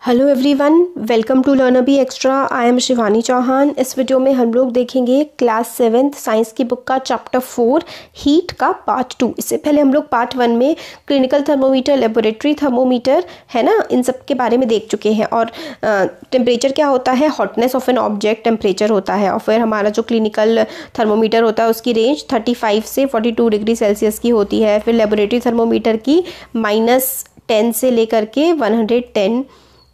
Hello everyone, welcome to learn be extra. I am Shivani Chauhan. इस video में हम लोग देखेंगे क्लास 7 साइंस की बुक का चैप्टर 4 हीट का पार्ट 2। इससे पहले हम लोग पार्ट 1 में क्लिनिकल थर्मोमीटर, लेबोरेटरी थर्मोमीटर है ना, इन सब के बारे में देख चुके हैं। और टेम्परेचर क्या होता है, hotness of an object temperature होता है। और फिर हमारा जो क्लिनिकल थर्मोमीटर होता है उसकी रेंज 35 से 42 डिग्री सेल्सियस की होती है। फिर लेबोरेटरी थर्मोमीटर की -10 से लेकर के 110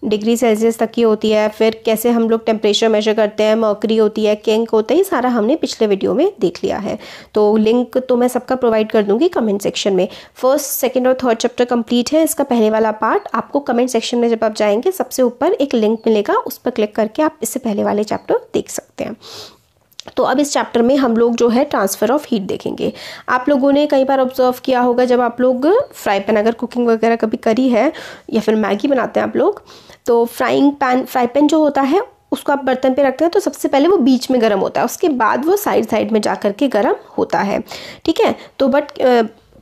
डिग्री सेल्सियस तक की होती है। फिर कैसे हम लोग टेम्परेचर मेजर करते हैं, मर्करी होती है, केंक होता है, ये सारा हमने पिछले वीडियो में देख लिया है। तो लिंक तो मैं सबका प्रोवाइड कर दूंगी कमेंट सेक्शन में। फर्स्ट, सेकंड और थर्ड चैप्टर कंप्लीट है। इसका पहले वाला पार्ट आपको कमेंट सेक्शन में जब आप जाएंगे सबसे ऊपर एक लिंक मिलेगा, उस पर क्लिक करके आप इससे पहले वाले चैप्टर देख सकते हैं। तो अब इस चैप्टर में हम लोग जो है ट्रांसफ़र ऑफ हीट देखेंगे। आप लोगों ने कई बार ऑब्जर्व किया होगा, जब आप लोग फ्राई पैन अगर कुकिंग वगैरह कभी करी है या फिर मैगी बनाते हैं आप लोग, तो फ्राई पैन जो होता है उसको आप बर्तन पे रखते हैं तो सबसे पहले वो बीच में गर्म होता है, उसके बाद वो साइड में जा करके गर्म होता है। ठीक है, तो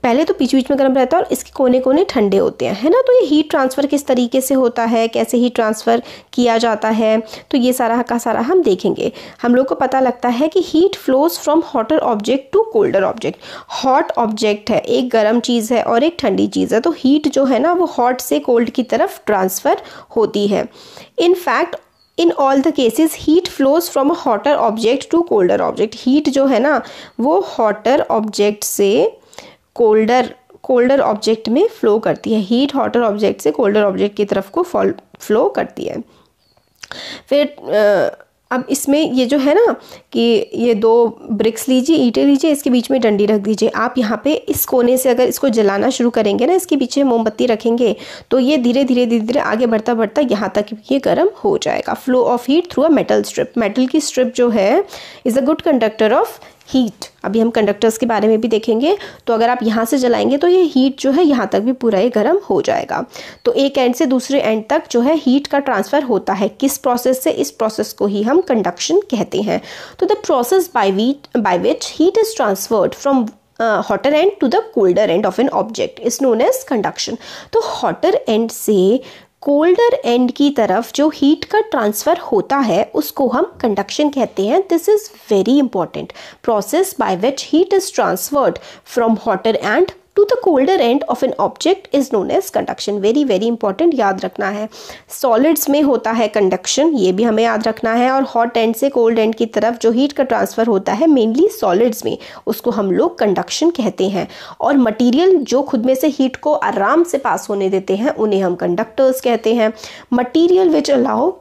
पहले तो बीच में गर्म रहता है और इसके कोने कोने ठंडे होते हैं, है ना। तो ये हीट ट्रांसफ़र किस तरीके से होता है, कैसे हीट ट्रांसफ़र किया जाता है, तो ये सारा का सारा हम देखेंगे। हम लोग को पता लगता है कि heat flows from hotter object to colder object. Hot object है, एक गर्म चीज़ है और एक ठंडी चीज़ है, तो हीट जो है ना वो हॉट से कोल्ड की तरफ ट्रांसफ़र होती है। In fact in all the cases heat flows from a hotter object to colder object. Heat जो है ना वो हॉटर ऑब्जेक्ट से कोल्डर ऑब्जेक्ट में फ्लो करती है। हीट हॉटर ऑब्जेक्ट से कोल्डर ऑब्जेक्ट की तरफ को फ्लो करती है। फिर अब इसमें ये जो है ना कि ये 2 ब्रिक्स लीजिए, ईंटें लीजिए, इसके बीच में डंडी रख दीजिए। आप यहाँ पे इस कोने से अगर इसको जलाना शुरू करेंगे ना, इसके पीछे मोमबत्ती रखेंगे, तो ये धीरे धीरे आगे बढ़ता यहाँ तक ये गर्म हो जाएगा। Flow of heat through a metal strip. Metal की स्ट्रिप जो है is a good conductor of heat. अभी हम कंडक्टर्स के बारे में भी देखेंगे। तो अगर आप यहाँ से जलाएंगे तो ये हीट जो है यहाँ तक भी पूरा ये गर्म हो जाएगा। तो एक एंड से दूसरे एंड तक जो है हीट का ट्रांसफ़र होता है। किस प्रोसेस से? इस प्रोसेस को ही हम कंडक्शन कहते हैं। तो the process by which heat is transferred from hotter end to the colder end of an object is known as conduction. तो हॉटर एंड से कोल्डर एंड की तरफ जो हीट का ट्रांसफ़र होता है उसको हम कंडक्शन कहते हैं। This is very important. Process by which heat is transferred from hotter end to the colder end of an object is known as conduction. Very very important, याद रखना है। सॉलिड्स में होता है कंडक्शन, ये भी हमें याद रखना है। और हॉट एंड से कोल्ड एंड की तरफ जो हीट का ट्रांसफ़र होता है मेनली सॉलिड्स में, उसको हम लोग कंडक्शन कहते हैं। और मटीरियल जो खुद में से हीट को आराम से पास होने देते हैं उन्हें हम कंडक्टर्स कहते हैं। मटीरियल विच अलाउ,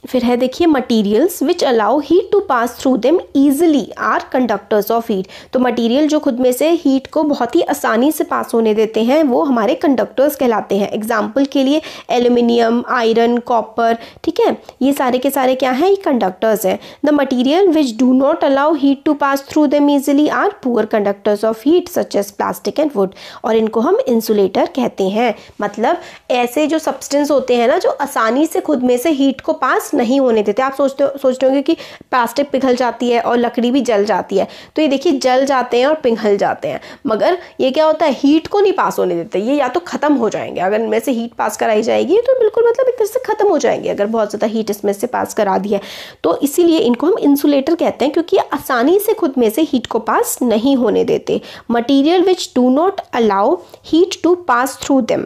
फिर है देखिए, materials which allow heat to pass through them easily are conductors of heat. तो मटीरियल जो खुद में से हीट को बहुत ही आसानी से पास होने देते हैं वो हमारे कंडक्टर्स कहलाते हैं। एग्जाम्पल के लिए एल्यूमिनियम, आयरन, कॉपर, ठीक है, ये सारे के सारे क्या हैं, ये कंडक्टर्स हैं। The material which do not allow heat to pass through them easily are poor conductors of heat such as plastic and wood. और इनको हम इंसुलेटर कहते हैं। मतलब ऐसे जो सब्सटेंस होते हैं ना जो आसानी से खुद में से हीट को पास नहीं होने देते। आप सोचते होंगे कि प्लास्टिक पिघल जाती है और लकड़ी भी जल जाती है, तो ये देखिए जल जाते हैं और पिघल जाते हैं, मगर ये क्या होता है, हीट को नहीं पास होने देते। ये या तो खत्म हो जाएंगे, अगर इनमें से हीट पास कराई जाएगी तो बिल्कुल मतलब एक तरह से खत्म हो जाएंगे अगर बहुत ज़्यादा हीट इसमें से पास करा दी है। तो इसीलिए इनको हम इंसुलेटर कहते हैं, क्योंकि आसानी से खुद में से हीट को पास नहीं होने देते। Material which do not allow heat to pass through them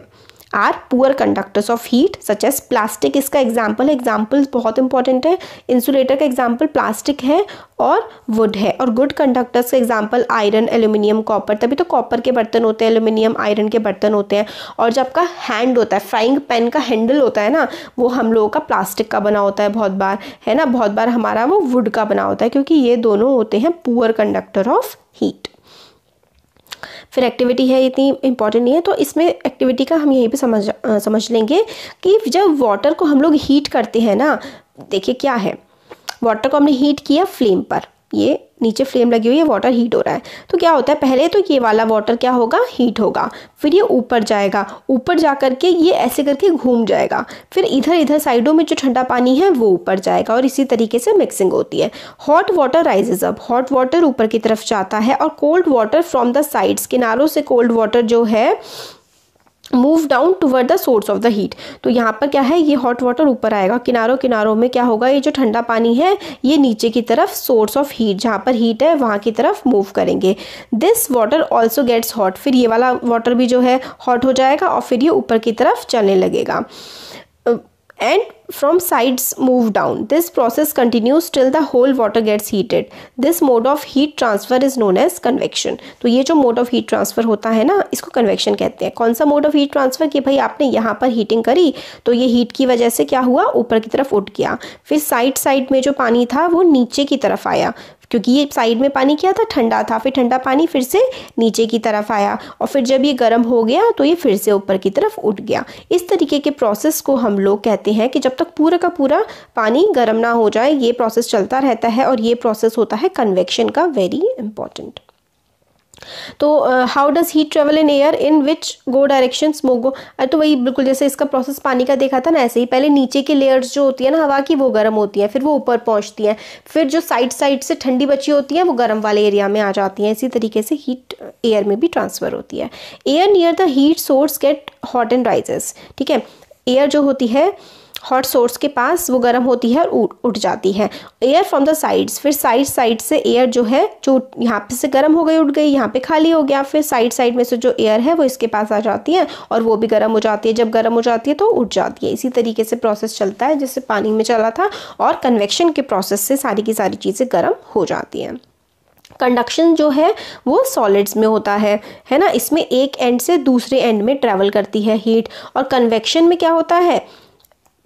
are poor conductors of heat such as plastic. इसका एग्जाम्पल है, एग्जाम्पल बहुत इंपॉर्टेंट है। इंसुलेटर का एग्जाम्पल प्लास्टिक है और वुड है। और गुड कंडक्टर्स का एग्जाम्पल आयरन, एल्यूमिनियम, कॉपर। तभी तो कॉपर के बर्तन होते हैं, एल्यूमिनियम, आयरन के बर्तन होते हैं। और जब आपका हैंड होता है, फ्राइंग पैन का हैंडल होता है ना, वो हम लोगों का प्लास्टिक का बना होता है बहुत बार, है ना। बहुत बार हमारा वो वुड का बना होता है, क्योंकि ये दोनों होते हैं पुअर कंडक्टर ऑफ हीट। फिर एक्टिविटी है, इतनी इंपॉर्टेंट नहीं है, तो इसमें एक्टिविटी का हम यहीं पे समझ लेंगे कि जब वाटर को हम लोग हीट करते हैं ना, देखिए क्या है, वाटर को हमने हीट किया फ्लेम पर, ये नीचे फ्लेम लगी हुई है, वाटर हीट हो रहा है। तो क्या होता है, पहले तो ये वाला वाटर क्या होगा, हीट होगा, फिर ये ऊपर जाएगा, ऊपर जा करके ये ऐसे करके घूम जाएगा, फिर इधर साइडों में जो ठंडा पानी है वो ऊपर जाएगा, और इसी तरीके से मिक्सिंग होती है। Hot water rises up, hot water ऊपर की तरफ जाता है, और cold water from the sides, किनारों से कोल्ड वाटर जो है move down toward the source of the heat. तो यहाँ पर क्या है, ये हॉट वाटर ऊपर आएगा, किनारों किनारों में क्या होगा, ये जो ठंडा पानी है ये नीचे की तरफ सोर्स ऑफ हीट, जहाँ पर हीट है वहाँ की तरफ मूव करेंगे। This water also gets hot, फिर ये वाला वाटर भी जो है हॉट हो जाएगा और फिर ये ऊपर की तरफ चलने लगेगा। And from sides move down. This process continues till the whole water gets heated. This mode of heat transfer is known as convection. तो ये जो mode of heat transfer होता है ना, इसको convection कहते हैं। कौन सा mode of heat transfer, कि भाई आपने यहाँ पर हीटिंग करी तो ये हीट की वजह से क्या हुआ, ऊपर की तरफ उठ गया, फिर साइड में जो पानी था वो नीचे की तरफ आया, क्योंकि ये साइड में पानी क्या था, ठंडा था, फिर ठंडा पानी फिर से नीचे की तरफ आया और फिर जब ये गर्म हो गया तो ये फिर से ऊपर की तरफ उठ गया। इस तरीके के प्रोसेस को हम लोग कहते हैं कि जब तक पूरा का पूरा पानी गर्म ना हो जाए ये प्रोसेस चलता रहता है, और ये प्रोसेस होता है कन्वेक्शन का, वेरी इंपॉर्टेंट। तो how does heat travel in air, in which go direction smoke go. तो वही बिल्कुल जैसे इसका प्रोसेस पानी का देखा था ना, ऐसे ही पहले नीचे की लेयर्स जो होती है ना हवा की वो गर्म होती है, फिर वो ऊपर पहुंचती है, फिर जो साइड से ठंडी बची होती है वो गर्म वाले एरिया में आ जाती है। इसी तरीके से हीट एयर में भी ट्रांसफर होती है। Air near the heat source get hot and rises. ठीक है, एयर जो होती है हॉट सोर्स के पास वो गर्म होती है और उठ जाती है। एयर फ्रॉम द साइड्स, फिर साइड से एयर जो है, जो यहाँ पे से गर्म हो गई उठ गई, यहाँ पे खाली हो गया, फिर साइड में से जो एयर है वो इसके पास आ जाती है और वो भी गर्म हो जाती है। जब गर्म हो जाती है तो उठ जाती है। इसी तरीके से प्रोसेस चलता है जैसे पानी में चला था, और कन्वेक्शन के प्रोसेस से सारी की सारी चीज़ें गर्म हो जाती हैं। कंडक्शन जो है वो सॉलिड्स में होता है ना, इसमें एक एंड से दूसरे एंड में ट्रैवल करती है हीट। और कन्वेक्शन में क्या होता है,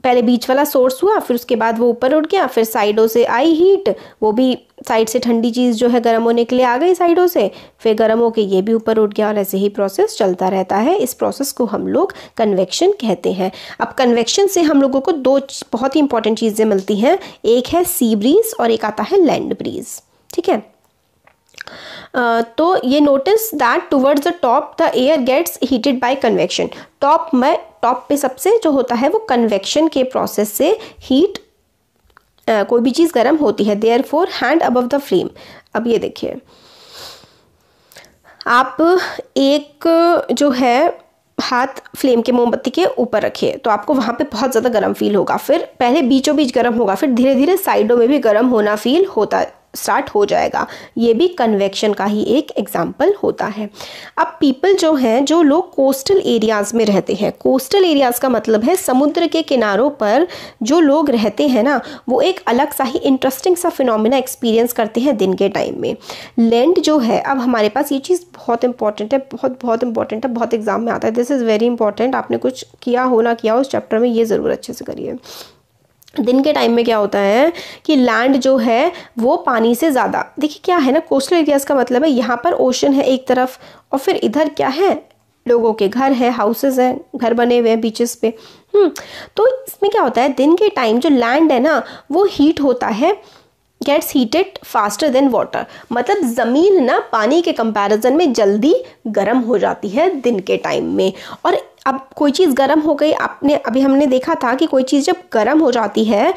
पहले बीच वाला सोर्स हुआ, फिर उसके बाद वो ऊपर उठ गया, फिर साइडों से आई हीट, वो भी साइड से ठंडी चीज़ जो है गर्म होने के लिए आ गई साइडों से, फिर गर्म होके ये भी ऊपर उठ गया, और ऐसे ही प्रोसेस चलता रहता है। इस प्रोसेस को हम लोग कन्वेक्शन कहते हैं। अब कन्वेक्शन से हम लोगों को दो बहुत ही इंपॉर्टेंट चीज़ें मिलती हैं, एक है सी ब्रीज और एक आता है लैंड ब्रीज। ठीक है, तो ये notice that towards the top the air gets heated by convection. Top पे सबसे जो होता है वो कन्वेक्शन के प्रोसेस से हीट कोई भी चीज़ गर्म होती है। Therefore hand above the flame. अब ये देखिए, आप एक जो है हाथ फ्लेम के मोमबत्ती के ऊपर रखिए तो आपको वहाँ पे बहुत ज़्यादा गर्म फील होगा, फिर पहले बीचों बीच गर्म होगा, फिर धीरे धीरे साइडों में भी गर्म होना फील होता स्टार्ट हो जाएगा। ये भी कन्वेक्शन का ही एक एग्जाम्पल होता है। अब पीपल जो हैं, जो लोग कोस्टल एरियाज़ में रहते हैं, कोस्टल एरियाज़ का मतलब है समुद्र के किनारों पर जो लोग रहते हैं ना, वो एक अलग सा ही इंटरेस्टिंग सा फिनोमिना एक्सपीरियंस करते हैं दिन के टाइम में। लैंड जो है, अब हमारे पास ये चीज़ बहुत इंपॉर्टेंट है, बहुत इंपॉर्टेंट है, बहुत एग्जाम में आता है। This is very important. आपने कुछ किया हो ना किया हो उस चैप्टर में, ये ज़रूर अच्छे से करिए। दिन के टाइम में क्या होता है कि लैंड जो है वो पानी से ज़्यादा, देखिए क्या है ना, कोस्टल एरियाज़ का मतलब है यहाँ पर ओशन है एक तरफ, और फिर इधर क्या है, लोगों के घर है, हाउसेस हैं, घर बने हुए हैं बीचेस पे। तो इसमें क्या होता है, दिन के टाइम जो लैंड है ना वो हीट होता है, gets heated faster than water. मतलब ज़मीन ना पानी के कंपैरिजन में जल्दी गर्म हो जाती है दिन के टाइम में। और अब कोई चीज़ गर्म हो गई, अभी हमने देखा था कि कोई चीज़ जब गर्म हो जाती है,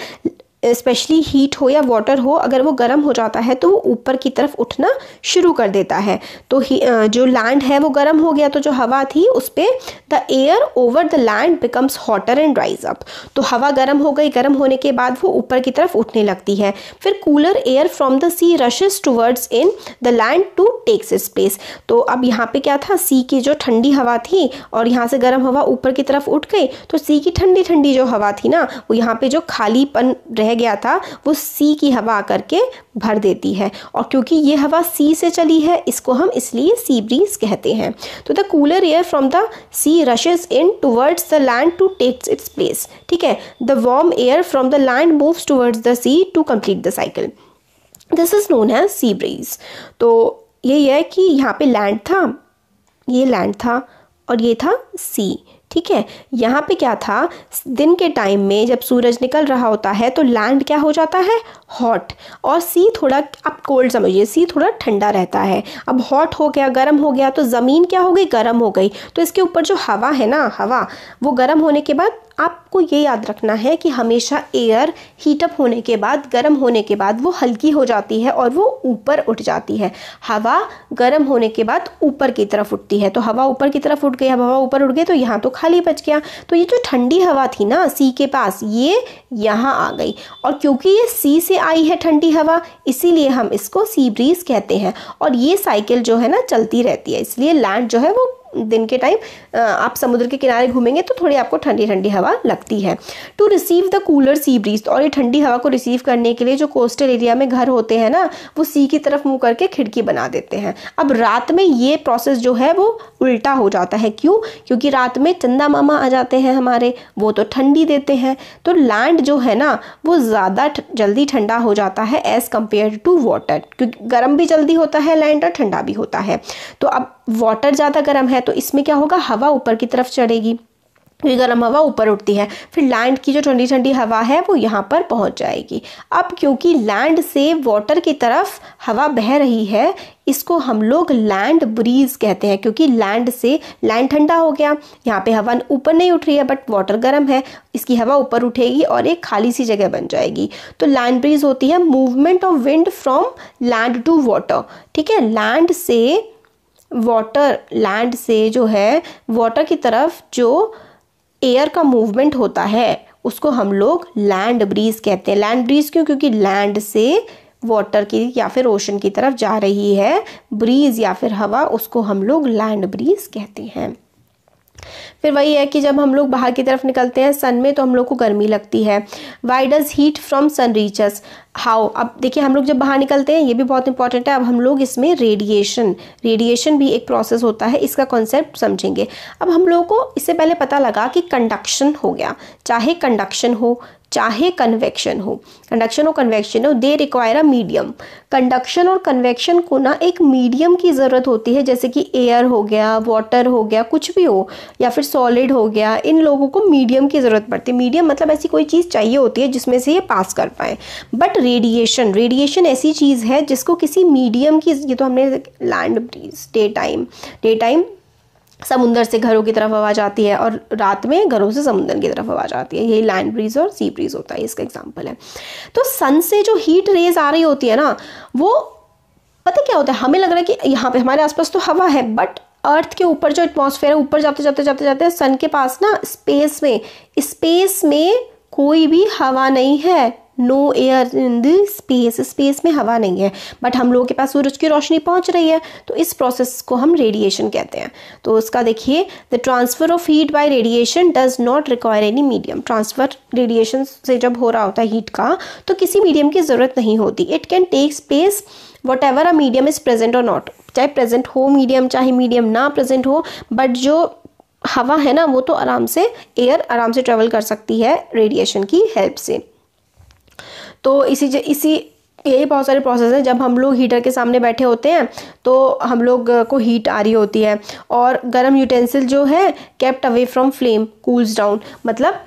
स्पेशली हीट हो या वाटर हो, अगर वो गर्म हो जाता है तो वो ऊपर की तरफ उठना शुरू कर देता है। तो जो लैंड है वो गर्म हो गया, तो जो हवा थी उस पर the air over the land becomes hotter and rise up. तो हवा गर्म हो गई, गर्म होने के बाद वो ऊपर की तरफ उठने लगती है। फिर cooler air from the sea rushes towards in the land to takes its place. तो अब यहाँ पे क्या था, सी की जो ठंडी हवा थी और यहाँ से गर्म हवा ऊपर की तरफ उठ गई, तो सी की ठंडी ठंडी जो हवा थी ना, वो यहाँ पे जो खालीपन रह गया था वो सी की हवा करके भर देती है। और क्योंकि ये हवा सी से चली है, इसको हम इसलिए सी ब्रीज कहते हैं। तो the cooler air from the sea rushes in towards the land to takes its place. ठीक है, the warm air from the land moves towards the sea to complete the cycle. This is known as sea breeze. तो यही है कि यहाँ पे land था, ये लैंड था और ये था सी। ठीक है, यहाँ पे क्या था, दिन के टाइम में जब सूरज निकल रहा होता है तो लैंड क्या हो जाता है, हॉट, और सी थोड़ा, आप कोल्ड समझिए, सी थोड़ा ठंडा रहता है। अब हॉट हो गया, गर्म हो गया, तो ज़मीन क्या हो गई, गर्म हो गई। तो इसके ऊपर जो हवा है ना, हवा वो गर्म होने के बाद आपको ये याद रखना है कि हमेशा एयर हीटअप होने के बाद, गर्म होने के बाद वो हल्की हो जाती है और वो ऊपर उठ जाती है। हवा गर्म होने के बाद ऊपर की तरफ उठती है, तो हवा ऊपर की तरफ उठ गई। अब हवा ऊपर उठ गई तो यहाँ तो खाली बच गया। तो ये जो ठंडी हवा थी ना सी के पास, ये यहाँ आ गई, और क्योंकि ये सी से आई है ठंडी हवा, इसीलिए हम इसको सी ब्रीज कहते हैं। और ये साइकिल जो है ना चलती रहती है, इसलिए लैंड जो है वो दिन के टाइम आप समुद्र के किनारे घूमेंगे तो थोड़ी आपको ठंडी ठंडी हवा लगती है। To receive the cooler sea breeze, और ये ठंडी हवा को रिसीव करने के लिए जो कोस्टल एरिया में घर होते हैं ना, वो सी की तरफ मुंह करके खिड़की बना देते हैं। अब रात में ये प्रोसेस जो है वो उल्टा हो जाता है। क्यों? क्योंकि रात में चंदा मामा आ जाते हैं हमारे, वो तो ठंडी देते हैं, तो लैंड जो है ना वो ज़्यादा जल्दी ठंडा हो जाता है एज़ कम्पेयर टू वाटर, क्योंकि गर्म भी जल्दी होता है लैंड और ठंडा भी होता है। तो अब वाटर ज़्यादा गर्म है तो इसमें क्या होगा, हवा ऊपर की तरफ चढ़ेगी, फिर गर्म हवा ऊपर उठती है, फिर लैंड की जो ठंडी ठंडी हवा है वो यहाँ पर पहुँच जाएगी। अब क्योंकि लैंड से वाटर की तरफ हवा बह रही है, इसको हम लोग लैंड ब्रीज कहते हैं, क्योंकि लैंड से लैंड ठंडा हो गया, यहाँ पे हवा ऊपर नहीं उठ रही है बट वाटर गर्म है, इसकी हवा ऊपर उठेगी और एक खाली सी जगह बन जाएगी। तो लैंड ब्रीज होती है movement of wind from land to water. ठीक है, लैंड से वाटर, लैंड से जो है वाटर की तरफ जो एयर का मूवमेंट होता है उसको हम लोग लैंड ब्रीज कहते हैं। लैंड ब्रीज क्यों? क्योंकि लैंड से वाटर की या फिर ओशन की तरफ जा रही है ब्रीज या फिर हवा, उसको हम लोग लैंड ब्रीज कहते हैं। फिर वही है कि जब हम लोग बाहर की तरफ निकलते हैं सन में तो हम लोग को गर्मी लगती है। Why does heat from sun reach us? How? अब देखिए हम लोग जब बाहर निकलते हैं, ये भी बहुत इंपॉर्टेंट है। अब हम लोग इसमें रेडिएशन भी एक प्रोसेस होता है, इसका कॉन्सेप्ट समझेंगे। अब हम लोगों को इससे पहले पता लगा कि कंडक्शन हो गया, चाहे कंडक्शन हो चाहे कन्वेक्शन हो, कंडक्शन और कन्वेक्शन हो, they require a medium. Conduction और कन्वेक्शन को ना एक मीडियम की ज़रूरत होती है, जैसे कि एयर हो गया, वाटर हो गया, कुछ भी हो, या फिर सॉलिड हो गया, इन लोगों को मीडियम की ज़रूरत पड़ती है। मीडियम मतलब ऐसी कोई चीज़ चाहिए होती है जिसमें से ये पास कर पाए। बट रेडिएशन ऐसी चीज़ है जिसको किसी मीडियम की, ये तो हमने लैंड ब्रीज, डे टाइम समुंदर से घरों की तरफ आवाज आती है और रात में घरों से समुंदर की तरफ आवाज आती है, यही लैंड ब्रीज और सी ब्रीज होता है, इसका एग्जांपल है। तो सन से जो हीट रेज आ रही होती है ना, वो पता क्या होता है, हमें लग रहा है कि यहाँ पे हमारे आसपास तो हवा है, बट अर्थ के ऊपर जो एटमॉस्फेयर है, ऊपर जाते सन के पास ना स्पेस में कोई भी हवा नहीं है, no air in the space में हवा नहीं है, बट हम लोगों के पास सूरज की रोशनी पहुंच रही है, तो इस प्रोसेस को हम रेडिएशन कहते हैं। तो उसका देखिए, the transfer of heat bye radiation does not require any medium. Transfer radiation से जब हो रहा होता है हीट का, तो किसी मीडियम की जरूरत नहीं होती। It can tech space what ever a medium is present और नॉट, चाहे प्रेजेंट हो मीडियम, चाहे मीडियम ना प्रेजेंट हो, बट जो हवा है ना वो तो एयर आराम से ट्रेवल कर सकती है रेडिएशन की हेल्प से। तो यही बहुत सारे प्रोसेस हैं। जब हम लोग हीटर के सामने बैठे होते हैं तो हम लोग को हीट आ रही होती है, और गर्म यूटेंसिल जो है kept away from flame cools down, मतलब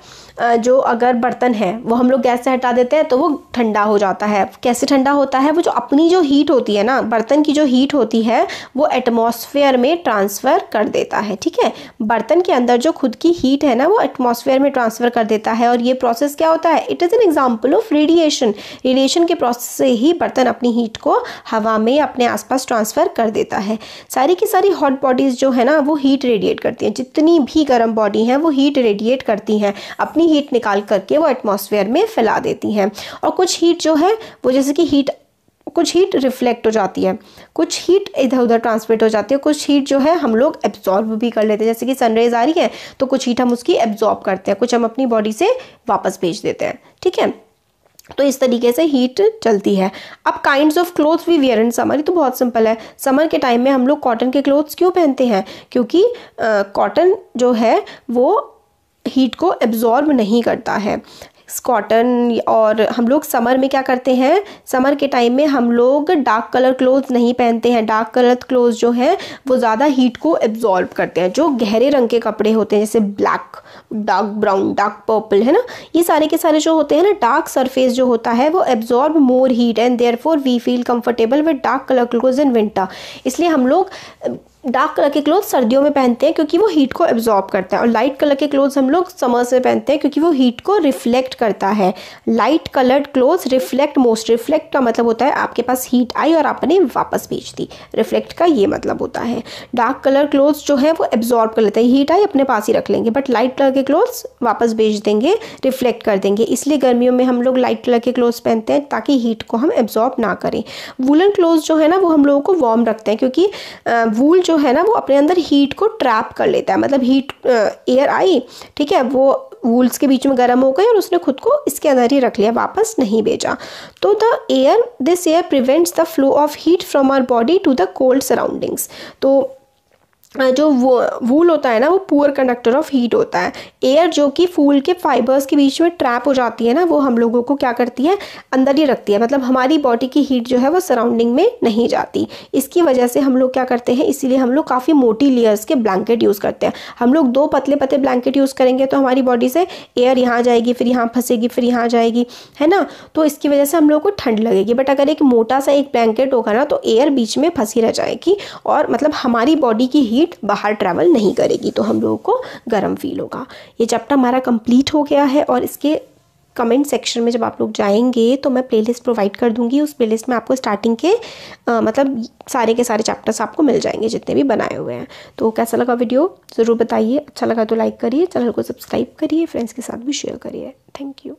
जो अगर बर्तन है वो हम लोग गैस से हटा देते हैं तो वो ठंडा हो जाता है। कैसे ठंडा होता है? वो जो अपनी जो हीट होती है ना, बर्तन की जो हीट होती है वो एटमॉस्फेयर में ट्रांसफ़र कर देता है। ठीक है, बर्तन के अंदर जो खुद की हीट है ना वो एटमॉस्फेयर में ट्रांसफ़र कर देता है, और ये प्रोसेस क्या होता है? It is an example of radiation के प्रोसेस से ही बर्तन अपनी हीट को हवा में अपने आसपास ट्रांसफ़र कर देता है। सारी की सारी हॉट बॉडीज़ जो है ना वो हीट रेडिएट करती हैं, जितनी भी गर्म बॉडी हैं वो हीट रेडिएट करती हैं, अपनी हीट निकाल करके वो एटमॉस्फेयर में फैला देती हैं। और कुछ हीट जो है वो जैसे कि कुछ हीट रिफ्लेक्ट हो जाती है, कुछ हीट इधर उधर ट्रांसमिट हो जाती है, कुछ हीट जो है हम लोग एब्जॉर्ब भी कर लेते हैं। जैसे कि सनरेज आ रही है तो कुछ हीट हम उसकी एब्जॉर्ब करते हैं, कुछ हम अपनी बॉडी से वापस भेज देते हैं। ठीक है, तो इस तरीके से हीट चलती है। अब kinds of clothes we wear in summer, तो बहुत सिंपल है। समर के टाइम में हम लोग कॉटन के क्लोथ्स क्यों पहनते हैं? क्योंकि कॉटन जो है वो हीट को एब्जॉर्ब नहीं करता है, कॉटन। और हम लोग समर में क्या करते हैं, समर के टाइम में हम लोग डार्क कलर क्लोथ नहीं पहनते हैं। डार्क कलर क्लोथ जो हैं वो ज़्यादा हीट को एब्जॉर्ब करते हैं। जो गहरे रंग के कपड़े होते हैं जैसे black, dark brown, dark purple, है ना, ये सारे के सारे जो होते हैं ना, डार्क सरफेस जो होता है वो absorb more heat and therefore we feel comfortable with dark colour clothes in winter. इसलिए हम लोग डार्क कलर के क्लोथ सर्दियों में पहनते हैं क्योंकि वो हीट को एब्जॉर्ब करता है, और लाइट कलर के क्लोथ्स हम लोग समर्स में पहनते हैं क्योंकि वो हीट को रिफ्लेक्ट करता है। Light coloured clothes reflect most. Reflect का मतलब होता है आपके पास हीट आई और आपने वापस भेज दी, रिफ्लेक्ट का ये मतलब होता है। डार्क कलर क्लोथ्स जो है वो एब्जॉर्ब कर लेते हैं, हीट आई अपने पास ही रख लेंगे, बट लाइट कलर के क्लोथ्स वापस भेज देंगे, रिफ्लेक्ट कर देंगे। इसलिए गर्मियों में हम लोग लाइट कलर के क्लोथ्स पहनते हैं ताकि हीट को हम एब्जॉर्ब ना करें। वूलन क्लोथ्स जो है ना वो हम लोगों को वार्म रखते हैं क्योंकि वूल जो है ना वो अपने अंदर हीट को ट्रैप कर लेता है। मतलब हीट एयर आई, ठीक है, वो वूल्स के बीच में गर्म हो गई और उसने खुद को इसके अंदर ही रख लिया, वापस नहीं भेजा। तो this air prevents the flow of heat from our body to the cold surroundings. तो जो वूल होता है ना वो पुअर कंडक्टर ऑफ हीट होता है। एयर जो कि फूल के फाइबर्स के बीच में ट्रैप हो जाती है ना, वो हम लोगों को क्या करती है, अंदर ही रखती है। मतलब हमारी बॉडी की हीट जो है वो सराउंडिंग में नहीं जाती। इसकी वजह से हम लोग क्या करते हैं, इसीलिए हम लोग काफ़ी मोटी लेयर्स के ब्लैंकेट यूज़ करते हैं। हम लोग 2 पतले पतले ब्लैंकेट यूज़ करेंगे तो हमारी बॉडी से एयर यहाँ जाएगी, फिर यहाँ फंसेगी, फिर यहाँ जाएगी, है ना, तो इसकी वजह से हम लोग को ठंड लगेगी। बट अगर एक मोटा सा एक ब्लैंकेट होगा ना तो एयर बीच में फंसी रह जाएगी और मतलब हमारी बॉडी की हीट बाहर ट्रैवल नहीं करेगी, तो हम लोगों को गर्म फील होगा। ये चैप्टर हमारा कंप्लीट हो गया है और इसके कमेंट सेक्शन में जब आप लोग जाएंगे तो मैं प्लेलिस्ट प्रोवाइड कर दूंगी। उस प्लेलिस्ट में आपको स्टार्टिंग के मतलब सारे के सारे चैप्टर्स आपको मिल जाएंगे जितने भी बनाए हुए हैं। तो कैसा लगा वीडियो ज़रूर बताइए, अच्छा लगा तो लाइक करिए, चैनल को सब्सक्राइब करिए, फ्रेंड्स के साथ भी शेयर करिए। Thank you.